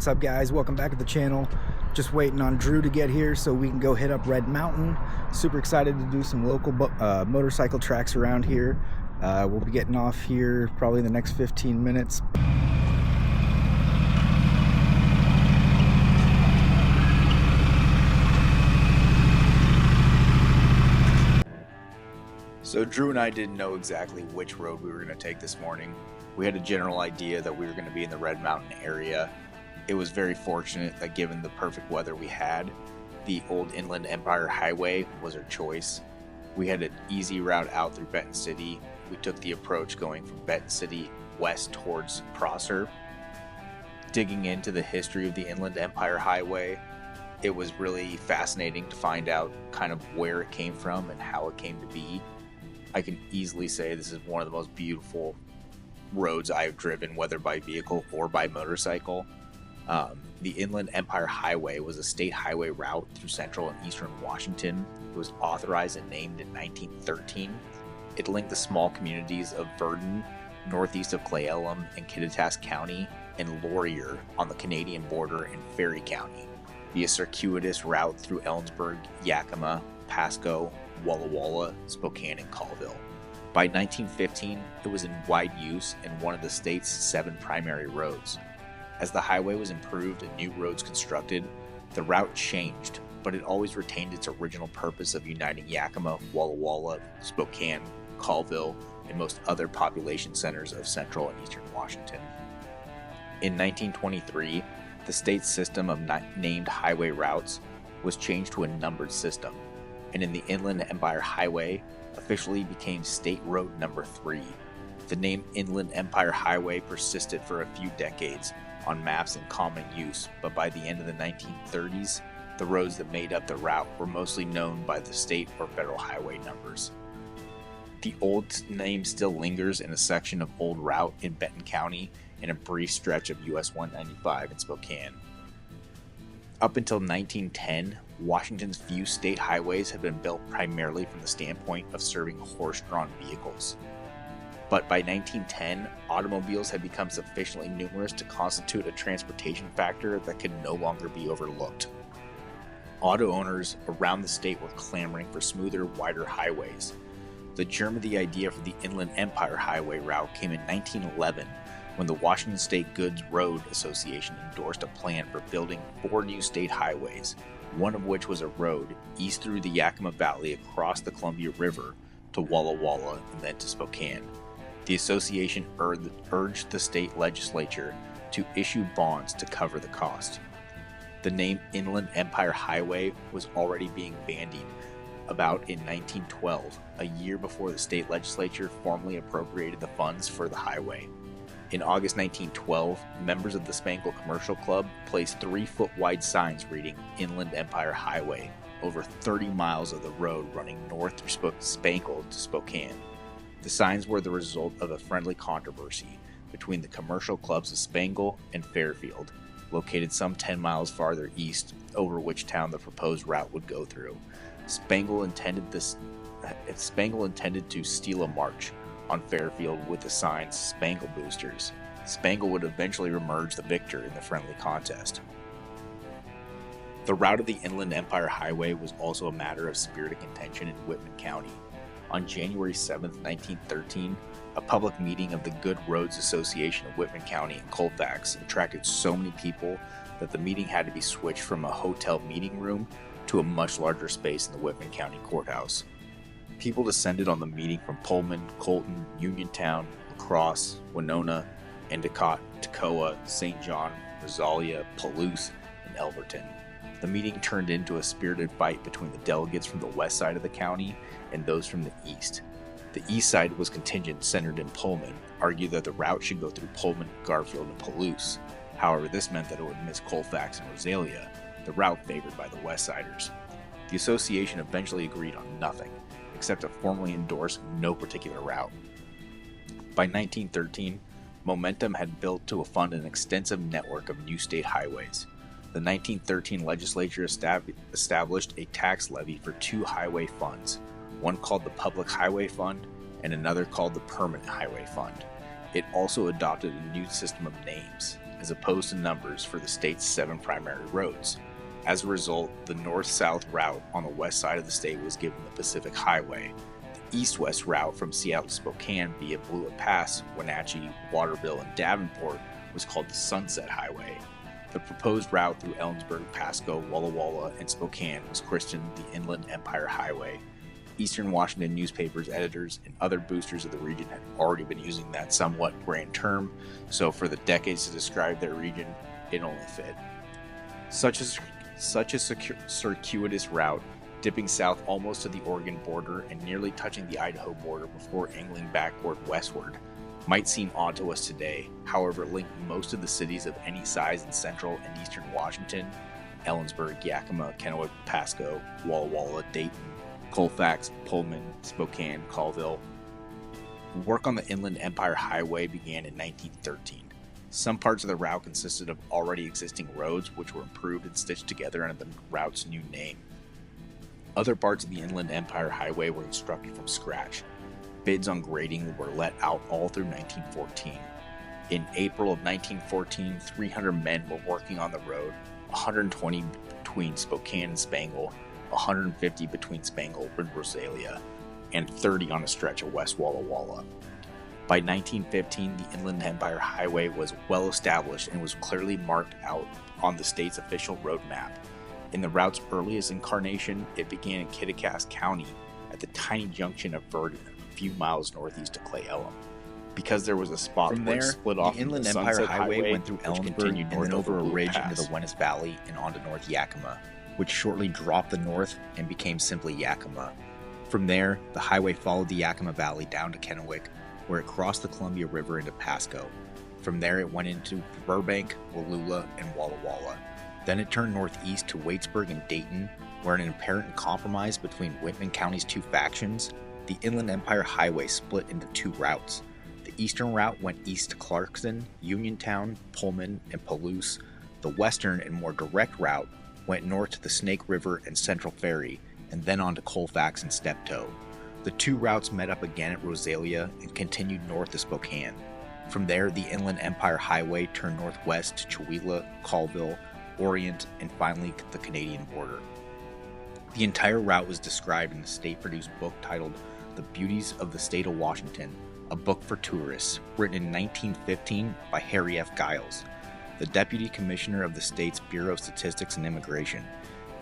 What's up, guys? Welcome back to the channel. Just waiting on Drew to get here so we can go hit up Red Mountain. Super excited to do some local motorcycle tracks around here. We'll be getting off here probably in the next 15 minutes. So Drew and I didn't know exactly which road we were going to take this morning. We had a general idea that we were going to be in the Red Mountain area. It was very fortunate that given the perfect weather we had, the old Inland Empire Highway was our choice. We had an easy route out through Benton City. We took the approach going from Benton City west towards Prosser. Digging into the history of the Inland Empire Highway, it was really fascinating to find out kind of where it came from and how it came to be. I can easily say this is one of the most beautiful roads I've driven, whether by vehicle or by motorcycle. The Inland Empire Highway was a state highway route through central and eastern Washington. It was authorized and named in 1913. It linked the small communities of Verdon, northeast of Cle Elum and Kittitas County, and Laurier on the Canadian border in Ferry County, via circuitous route through Ellensburg, Yakima, Pasco, Walla Walla, Spokane, and Colville. By 1915, it was in wide use and one of the state's 7 primary roads. As the highway was improved and new roads constructed, the route changed, but it always retained its original purpose of uniting Yakima, Walla Walla, Spokane, Colville, and most other population centers of central and eastern Washington. In 1923, the state's system of named highway routes was changed to a numbered system, and in the Inland Empire Highway officially became State Road Number 3. The name Inland Empire Highway persisted for a few decades on maps in common use, but by the end of the 1930s, the roads that made up the route were mostly known by the state or federal highway numbers. The old name still lingers in a section of Old Route in Benton County and a brief stretch of US 195 in Spokane. Up until 1910, Washington's few state highways had been built primarily from the standpoint of serving horse-drawn vehicles. But by 1910, automobiles had become sufficiently numerous to constitute a transportation factor that could no longer be overlooked. Auto owners around the state were clamoring for smoother, wider highways. The germ of the idea for the Inland Empire Highway route came in 1911, when the Washington State Goods Road Association endorsed a plan for building 4 new state highways, one of which was a road east through the Yakima Valley across the Columbia River to Walla Walla and then to Spokane. The association urged the state legislature to issue bonds to cover the cost. The name Inland Empire Highway was already being bandied about in 1912, a year before the state legislature formally appropriated the funds for the highway. In August 1912, members of the Spangle Commercial Club placed 3-foot-wide signs reading Inland Empire Highway over 30 miles of the road running north through Spangle to Spokane. The signs were the result of a friendly controversy between the commercial clubs of Spangle and Fairfield, located some 10 miles farther east, over which town the proposed route would go through. Spangle intended to steal a march on Fairfield with the signs Spangle Boosters. Spangle would eventually emerge the victor in the friendly contest. The route of the Inland Empire Highway was also a matter of spirited contention in Whitman County. On January 7, 1913, a public meeting of the Good Roads Association of Whitman County and Colfax attracted so many people that the meeting had to be switched from a hotel meeting room to a much larger space in the Whitman County Courthouse. People descended on the meeting from Pullman, Colton, Uniontown, La Crosse, Winona, Endicott, Toccoa, St. John, Rosalia, Palouse, and Elberton. The meeting turned into a spirited fight between the delegates from the west side of the county and those from the east. The east side was contingent centered in Pullman, argued that the route should go through Pullman, Garfield, and Palouse. However, this meant that it would miss Colfax and Rosalia, the route favored by the west siders. The association eventually agreed on nothing, except to formally endorse no particular route. By 1913, momentum had built to fund an extensive network of new state highways. The 1913 legislature established a tax levy for 2 highway funds, one called the Public Highway Fund and another called the Permanent Highway Fund. It also adopted a new system of names. as opposed to numbers for the state's 7 primary roads. As a result, the north-south route on the west side of the state was given the Pacific Highway. The east-west route from Seattle to Spokane via Blewett Pass, Wenatchee, Waterville, and Davenport was called the Sunset Highway. The proposed route through Ellensburg, Pasco, Walla Walla, and Spokane was christened the Inland Empire Highway. Eastern Washington newspapers, editors, and other boosters of the region had already been using that somewhat grand term, so for the decades to describe their region, it only fit. Such a circuitous route, dipping south almost to the Oregon border and nearly touching the Idaho border before angling backward westward, might seem odd to us today. However, it linked most of the cities of any size in central and eastern Washington: Ellensburg, Yakima, Kennewick, Pasco, Walla Walla, Dayton, Colfax, Pullman, Spokane, Colville. Work on the Inland Empire Highway began in 1913. Some parts of the route consisted of already existing roads, which were improved and stitched together under the route's new name. Other parts of the Inland Empire Highway were constructed from scratch. Bids on grading were let out all through 1914. In April of 1914, 300 men were working on the road, 120 between Spokane and Spangle, 150 between Spangle and Rosalia, and 30 on a stretch of West Walla Walla. By 1915, the Inland Empire Highway was well established and was clearly marked out on the state's official road map. In the route's earliest incarnation, it began in Kitticass County at the tiny junction of Verdon, a few miles northeast of Clay Elum. Because there was a spot From where there, it split off, the Inland the Empire Sunset Highway went through which Ellensburg continued and north then over a Blue ridge Pass. into the Wennes Valley and onto North Yakima, which shortly dropped the north and became simply Yakima. From there, the highway followed the Yakima Valley down to Kennewick, where it crossed the Columbia River into Pasco. From there, it went into Burbank, Wallula, and Walla Walla. Then it turned northeast to Waitsburg and Dayton, where in an apparent compromise between Whitman County's two factions, the Inland Empire Highway split into two routes. The eastern route went east to Clarkston, Uniontown, Pullman, and Palouse. The western and more direct route went north to the Snake River and Central Ferry, and then on to Colfax and Steptoe. The two routes met up again at Rosalia and continued north to Spokane. From there, the Inland Empire Highway turned northwest to Chewelah, Colville, Orient, and finally the Canadian border. The entire route was described in a state-produced book titled The Beauties of the State of Washington, a book for tourists, written in 1915 by Harry F. Giles, the Deputy Commissioner of the state's Bureau of Statistics and Immigration.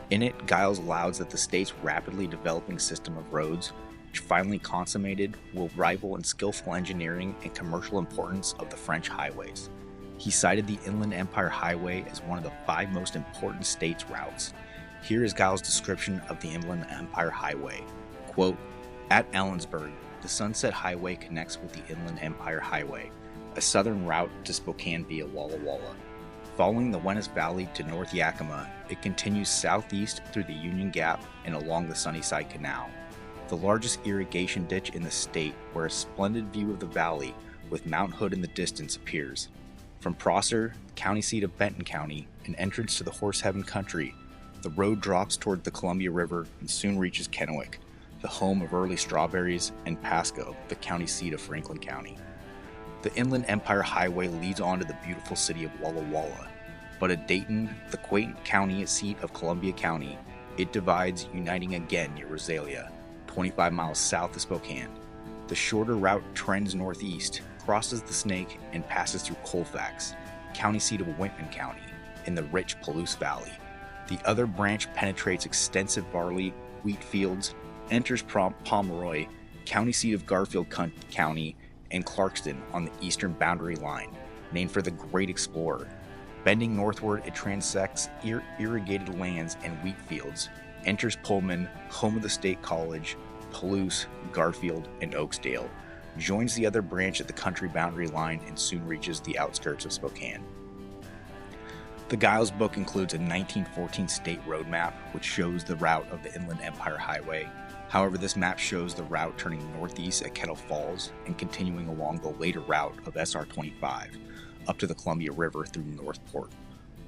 In it, Giles allows that the state's rapidly developing system of roads, which finally consummated, will rival in skillful engineering and commercial importance of the French highways. He cited the Inland Empire Highway as one of the 5 most important state's routes. Here is Giles' description of the Inland Empire Highway. Quote, "At Ellensburg, the Sunset Highway connects with the Inland Empire Highway, a southern route to Spokane via Walla Walla. Following the Wennes Valley to North Yakima, it continues southeast through the Union Gap and along the Sunnyside Canal, the largest irrigation ditch in the state, where a splendid view of the valley with Mount Hood in the distance appears. From Prosser, county seat of Benton County, an entrance to the Horse Heaven country, the road drops toward the Columbia River and soon reaches Kennewick, the home of early strawberries, and Pasco, the county seat of Franklin County. The Inland Empire Highway leads on to the beautiful city of Walla Walla, but at Dayton, the quaint county seat of Columbia County, it divides, uniting again near Rosalia, 25 miles south of Spokane. The shorter route trends northeast, crosses the Snake, and passes through Colfax, county seat of Whitman County, in the rich Palouse Valley. The other branch penetrates extensive barley, wheat fields, enters Pomeroy, county seat of Garfield County, and Clarkston on the eastern boundary line, named for the great explorer. Bending northward, it transects irrigated lands and wheat fields, enters Pullman, home of the State College, Palouse, Garfield, and Oaksdale, joins the other branch at the country boundary line, and soon reaches the outskirts of Spokane. The Giles book includes a 1914 state road map, which shows the route of the Inland Empire Highway. However, this map shows the route turning northeast at Kettle Falls and continuing along the later route of SR 25 up to the Columbia River through Northport,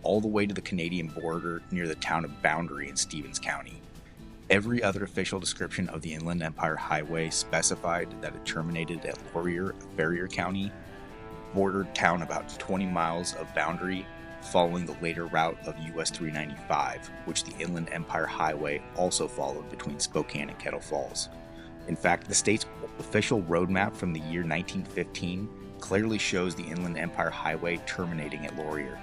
all the way to the Canadian border near the town of Boundary in Stevens County. Every other official description of the Inland Empire Highway specified that it terminated at Laurier, Ferrier County, bordered town about 20 miles of boundary, following the later route of US 395, which the Inland Empire Highway also followed between Spokane and Kettle Falls. In fact, the state's official road map from the year 1915 clearly shows the Inland Empire Highway terminating at Laurier.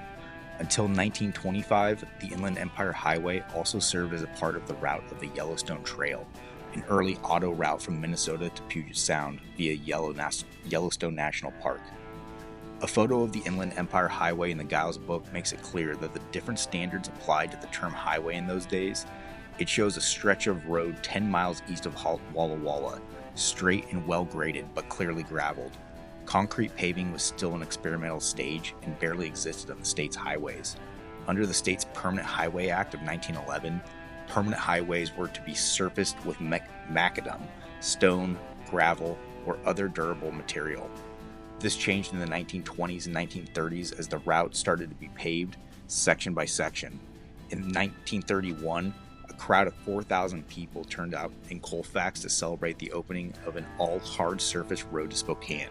Until 1925, the Inland Empire Highway also served as a part of the route of the Yellowstone Trail, an early auto route from Minnesota to Puget Sound via Yellowstone National Park. A photo of the Inland Empire Highway in the Giles book makes it clear that the different standards applied to the term highway in those days. It shows a stretch of road 10 miles east of Walla Walla, straight and well graded but clearly graveled. Concrete paving was still an experimental stage and barely existed on the state's highways. Under the state's Permanent Highway Act of 1911, permanent highways were to be surfaced with macadam, stone, gravel, or other durable material. This changed in the 1920s and 1930s as the route started to be paved section by section. In 1931, a crowd of 4,000 people turned out in Colfax to celebrate the opening of an all-hard surface road to Spokane.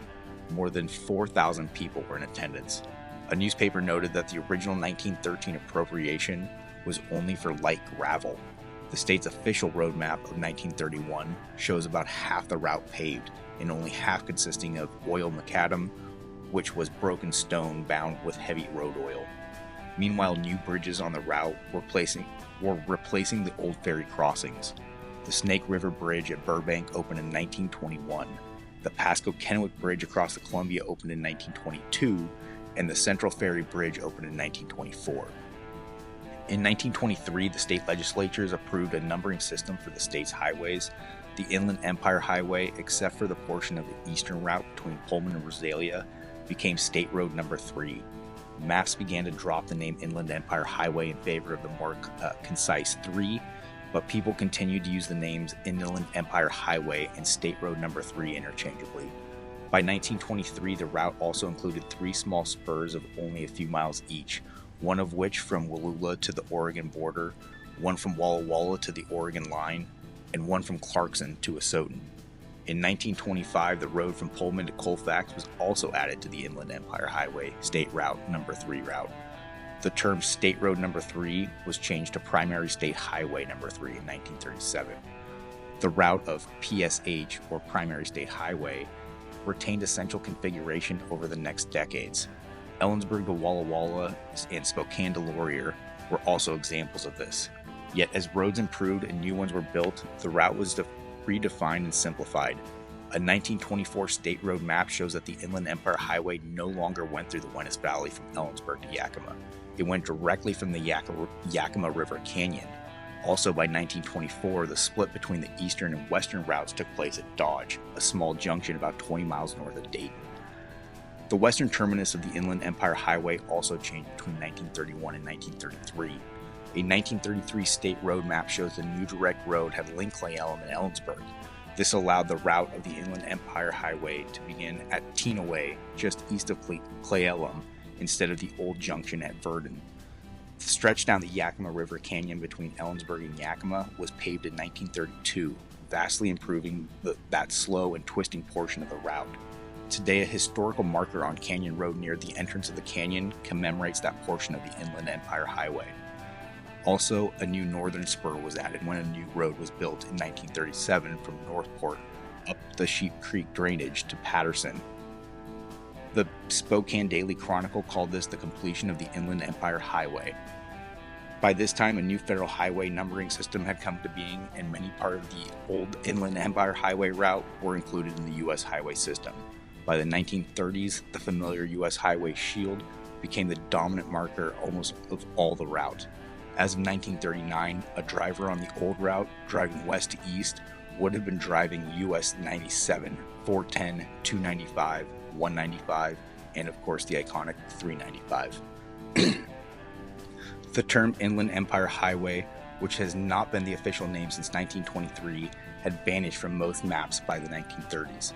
More than 4,000 people were in attendance. A newspaper noted that the original 1913 appropriation was only for light gravel. The state's official road map of 1931 shows about half the route paved and only half consisting of oil macadam, which was broken stone bound with heavy road oil. Meanwhile, new bridges on the route were replacing the old ferry crossings. The Snake River Bridge at Burbank opened in 1921. The Pasco-Kennewick Bridge across the Columbia opened in 1922, and the Central Ferry Bridge opened in 1924. In 1923, the state legislatures approved a numbering system for the state's highways. The Inland Empire Highway, except for the portion of the eastern route between Pullman and Rosalia, became State Road Number 3. Maps began to drop the name Inland Empire Highway in favor of the more concise 3, but people continued to use the names Inland Empire Highway and State Road Number 3 interchangeably. By 1923, the route also included 3 small spurs of only a few miles each, one of which from Wallula to the Oregon border, one from Walla Walla to the Oregon line, and one from Clarkson to Asotin. In 1925, the road from Pullman to Colfax was also added to the Inland Empire Highway State Route Number 3 route. The term State Road Number 3 was changed to Primary State Highway Number 3 in 1937. The route of PSH, or Primary State Highway, retained essential configuration over the next decades. Ellensburg to Walla Walla and Spokane to Laurier were also examples of this. Yet as roads improved and new ones were built, the route was redefined and simplified. A 1924 state road map shows that the Inland Empire Highway no longer went through the Wennes Valley from Ellensburg to Yakima. It went directly from the Yakima River Canyon. Also by 1924, the split between the eastern and western routes took place at Dodge, a small junction about 20 miles north of Dayton. The western terminus of the Inland Empire Highway also changed between 1931 and 1933. A 1933 state road map shows the new direct road had linked Clay Elum and Ellensburg. This allowed the route of the Inland Empire Highway to begin at Teenaway, just east of Clay Elum, instead of the old junction at Verdon. The stretch down the Yakima River Canyon between Ellensburg and Yakima was paved in 1932, vastly improving that slow and twisting portion of the route. Today, a historical marker on Canyon Road near the entrance of the canyon commemorates that portion of the Inland Empire Highway. Also, a new northern spur was added when a new road was built in 1937 from Northport up the Sheep Creek drainage to Patterson. The Spokane Daily Chronicle called this the completion of the Inland Empire Highway. By this time, a new federal highway numbering system had come to being, and many parts of the old Inland Empire Highway route were included in the U.S. highway system. By the 1930s, the familiar U.S. highway shield became the dominant marker almost of all the route. As of 1939, a driver on the old route driving west to east would have been driving US 97, 410, 295, 195, and of course the iconic 395. The term Inland Empire Highway, which has not been the official name since 1923, had vanished from most maps by the 1930s.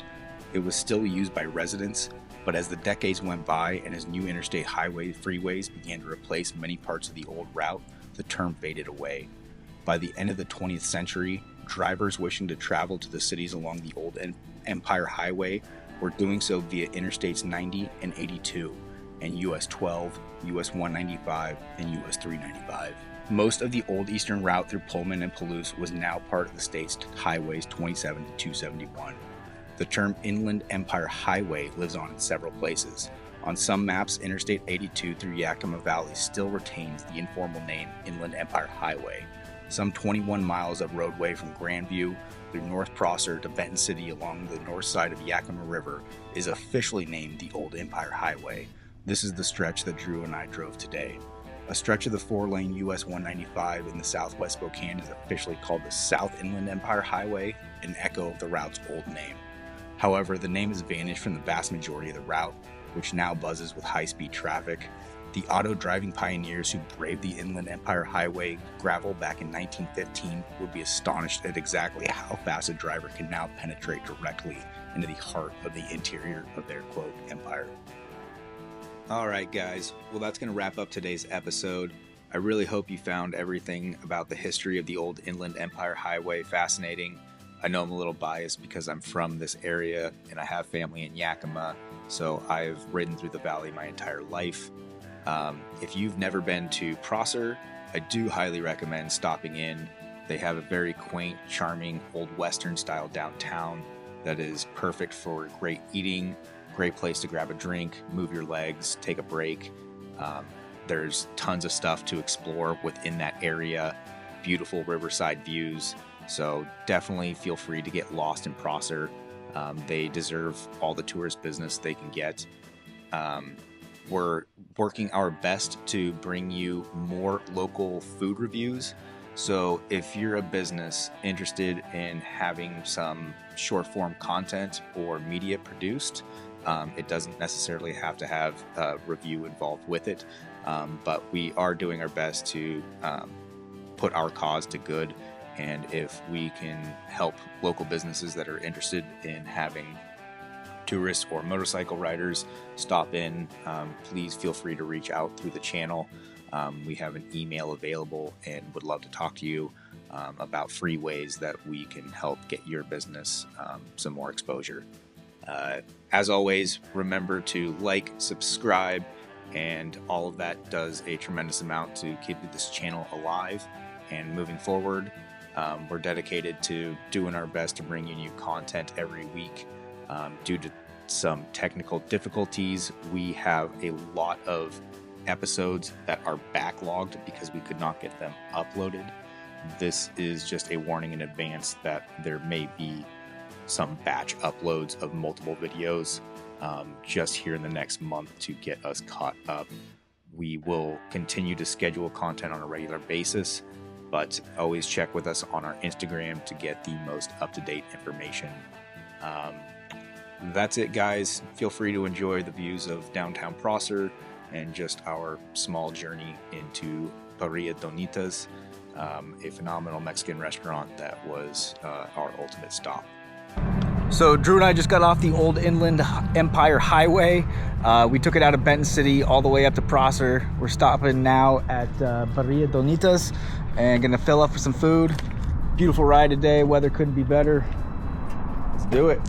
It was still used by residents, but as the decades went by and as new interstate freeways began to replace many parts of the old route, the term faded away. By the end of the 20th century, drivers wishing to travel to the cities along the old Empire Highway We're doing so via Interstates 90 and 82, and US 12, US 195, and US 395. Most of the old eastern route through Pullman and Palouse was now part of the state's highways 27 to 271. The term Inland Empire Highway lives on in several places. On some maps, Interstate 82 through Yakima Valley still retains the informal name Inland Empire Highway. Some 21 miles of roadway from Grandview through North Prosser to Benton City along the north side of Yakima River is officially named the Old Empire Highway. This is the stretch that Drew and I drove today. A stretch of the 4-lane US 195 in the southwest Spokane is officially called the South Inland Empire Highway, an echo of the route's old name. However, the name has vanished from the vast majority of the route, which now buzzes with high-speed traffic. The auto-driving pioneers who braved the Inland Empire Highway gravel back in 1915 would be astonished at exactly how fast a driver can now penetrate directly into the heart of the interior of their, quote, empire. Alright guys, well that's going to wrap up today's episode. I really hope you found everything about the history of the Old Inland Empire Highway fascinating. I know I'm a little biased because I'm from this area and I have family in Yakima, so I've ridden through the valley my entire life. If you've never been to Prosser, I do highly recommend stopping in. They have a very quaint, charming, old western style downtown that is perfect for great eating. Great place to grab a drink, move your legs, take a break. There's tons of stuff to explore within that area, beautiful riverside views. So definitely feel free to get lost in Prosser. They deserve all the tourist business they can get. We're working our best to bring you more local food reviews. So if you're a business interested in having some short form content or media produced, it doesn't necessarily have to have a review involved with it, but we are doing our best to put our cause to good. And if we can help local businesses that are interested in having tourists or motorcycle riders stop in, please feel free to reach out through the channel. We have an email available and would love to talk to you about free ways that we can help get your business some more exposure. As always, remember to like, subscribe, and all of that does a tremendous amount to keep this channel alive and moving forward. We're dedicated to doing our best to bring you new content every week. Due to some technical difficulties, we have a lot of episodes that are backlogged because we could not get them uploaded. This is just a warning in advance that there may be some batch uploads of multiple videos just here in the next month to get us caught up. We will continue to schedule content on a regular basis, but always check with us on our Instagram to get the most up-to-date information. That's it, guys. Feel free to enjoy the views of downtown Prosser and just our small journey into Parrilla Donitas, a phenomenal Mexican restaurant that was our ultimate stop. So Drew and I just got off the Old Inland Empire Highway. We took it out of Benton City all the way up to Prosser. We're stopping now at Parrilla Donitas and gonna fill up for some food. Beautiful ride today, weather couldn't be better. Let's do it.